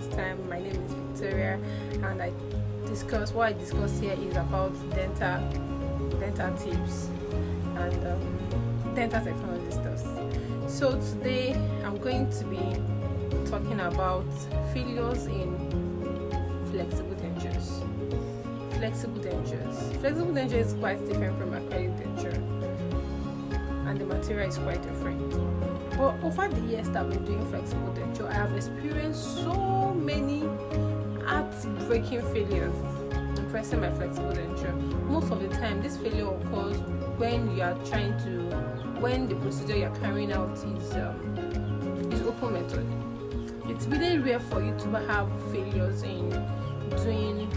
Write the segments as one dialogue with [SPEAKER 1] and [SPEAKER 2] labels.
[SPEAKER 1] first time, my name is Victoria, and what I discuss here is about dental tips and dental technology stuff. So today I'm going to be talking about failures in flexible dentures. Flexible denture is quite different from acrylic denture, and the material is quite different. But over the years that I've been doing flexible denture, I have experienced so many heart-breaking failures in pressing my flexible denture. Most of the time, this failure occurs when the procedure you're carrying out is open method. It's really rare for you to have failures in doing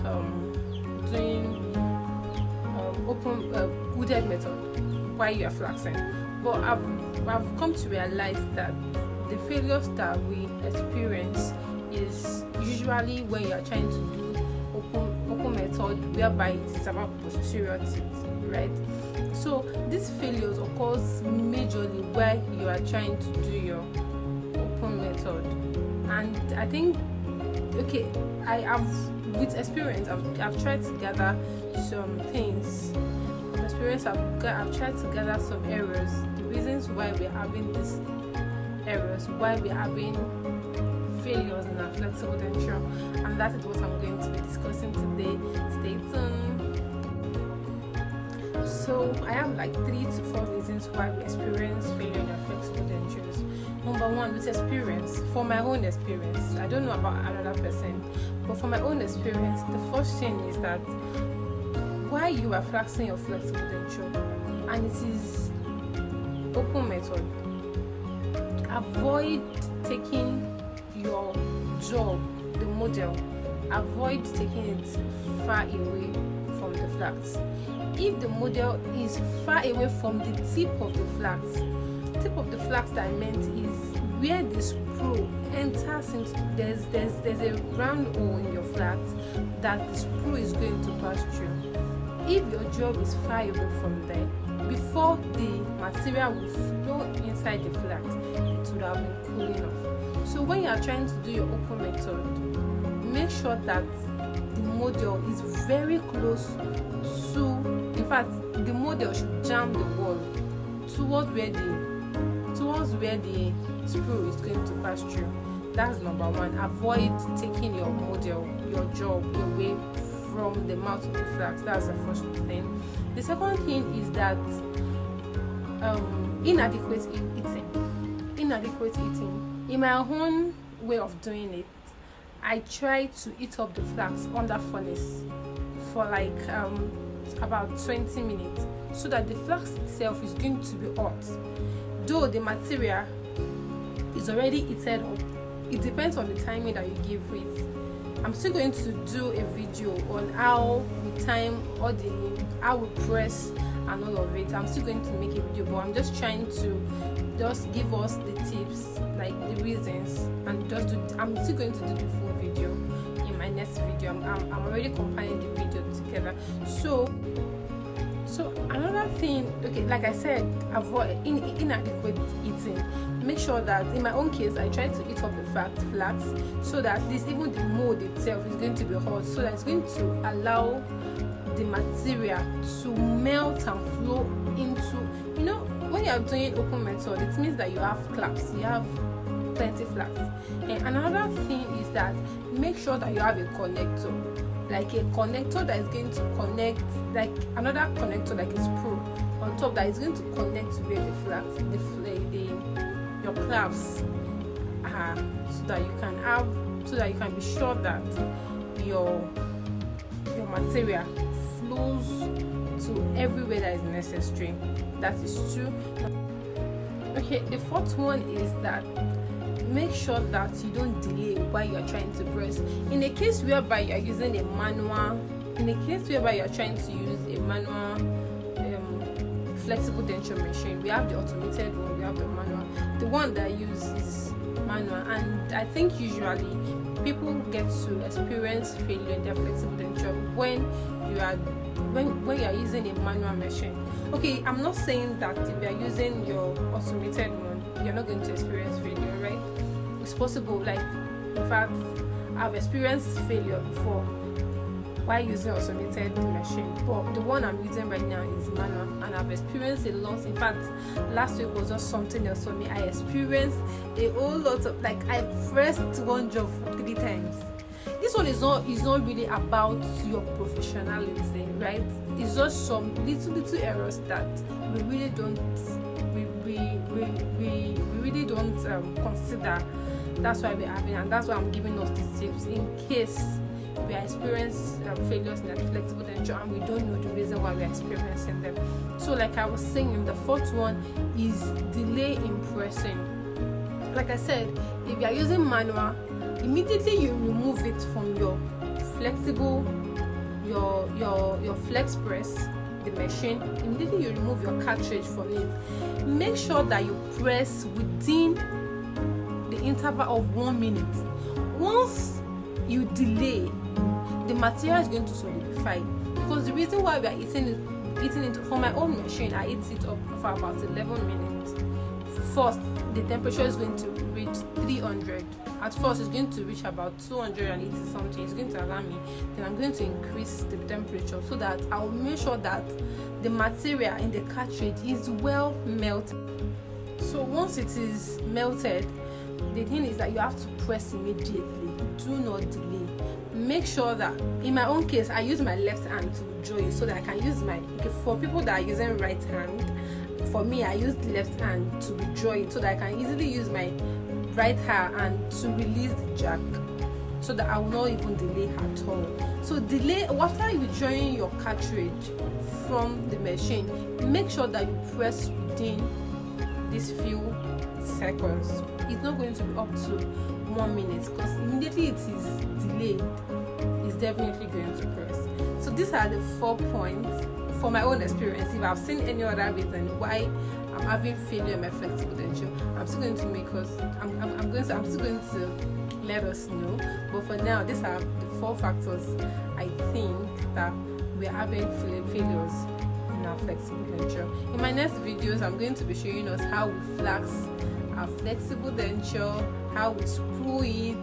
[SPEAKER 1] open hooded method while you are flaxing. But I've come to realize that the failures that we experience is usually when you are trying to do open method, whereby it is about posterior teeth, right? So these failures occurs majorly where you are trying to do your open method. And I think, I have, with experience, I've tried to gather some things. From experience, I've tried to gather some errors, the reasons why we're having these errors, why we're having failures in our flexible denture, and that is what I'm going to be discussing today. Stay tuned. So I have like 3 to 4 reasons why we experience failure in our flexible dentures. Number 1, with experience. For my own experience, I don't know about another person, but for my own experience, the first thing is that while you are flaxing your flexible denture and it is open method, avoid taking your job, the model, avoid taking it far away from the flax. If the model is far away from the tip of the flax that I meant is where the screw enters into, there's a round hole in your flax that the screw is going to pass through. If your job is far away from there, before the material will flow inside the flax, it would have been cooling off. So when you are trying to do your open method, make sure that the model is very close to, in fact, the model should jam the wall towards where the screw is going to pass through. That's number 1. Avoid taking your model, your job, away from the mouth of the flax. That's the first thing. The second thing is that inadequate eating. In my own way of doing it, I try to heat up the flax under furnace for like about 20 minutes, so that the flax itself is going to be hot. Though the material is already heated up, it depends on the timing that you give it. I'm still going to do a video on how we time how we press and all of it. I'm still going to make a video, but I'm just trying to give us the tips, like the reasons, and I'm still going to do the full video in my next video. I'm already compiling the video together. So another thing, like I said, avoid inadequate eating. Make sure that, in my own case, I try to heat up the flax so that even the mold itself is going to be hot, so that it's going to allow the material to melt and flow into, when you are doing open method, it means that you have clamps, you have plenty flax. And another thing is that make sure that you have a connector, like a connector that is going to connect, like another connector, like a screw on top that is going to connect to where the flax, your clamps are, so that you can be sure that your material flows to everywhere that is necessary. That is true. The fourth one is that make sure that you don't delay while you are trying to press. In a case whereby you are using a manual, flexible denture machine, we have the automated one, we have the manual. The one that I use is manual, and I think usually people get to experience failure in their flexible denture when you are using a manual machine. I'm not saying that if you are using your automated one, you're not going to experience failure, right? It's possible. Like, in fact, I've experienced failure before while using automated machine, but the one I'm using right now is manual, and I've experienced a lot. In fact, last week was just something else for me. I experienced a whole lot of, like, I pressed one job 3 times. This one is not really about your professionality, right? It's just some little errors that we really don't consider. That's why we're having, and that's why I'm giving us these tips in case we are experiencing failures in the flexible denture and we don't know the reason why we are experiencing them. So, like I was saying, the fourth one is delay in pressing. Like I said, if you are using manual, immediately you remove it from your flexible, your flex press, the machine. Immediately you remove your cartridge from it. Make sure that you press within the interval of 1 minute. Once you delay, the material is going to solidify, because the reason why we are eating it for my own machine, I eat it up for about 11 minutes. First, the temperature is going to reach 300. At first, it's going to reach about 280 something. It's going to allow me. Then I'm going to increase the temperature so that I'll make sure that the material in the cartridge is well melted. So once it is melted, the thing is that you have to press immediately. Do not delay. Make sure that, in my own case, I use my left hand to draw it so that I can use for people that are using right hand, for me, I use the left hand to withdraw it so that I can easily use my right hand to release the jack, so that I will not even delay at all. So delay, after you withdrawing your cartridge from the machine, make sure that you press within these few seconds. It's not going to be up to 1 minute, because immediately it is delayed, it's definitely going to press. So these are the 4 points for my own experience. If I've seen any other reason why I'm having failure in my flexible denture, I'm still going to I'm still going to let us know. But for now, these are the 4 factors I think that we're having failures in our flexible denture. In my next videos, I'm going to be showing us how we flax our flexible denture, how we screw it,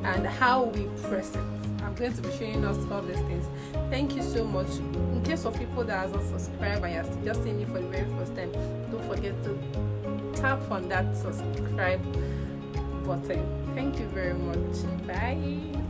[SPEAKER 1] and how we press it. I'm going to be showing us all these things. Thank you so much. In case of people that are not subscribed and you're just seeing me for the very first time, don't forget to tap on that subscribe button. Thank you very much. Bye.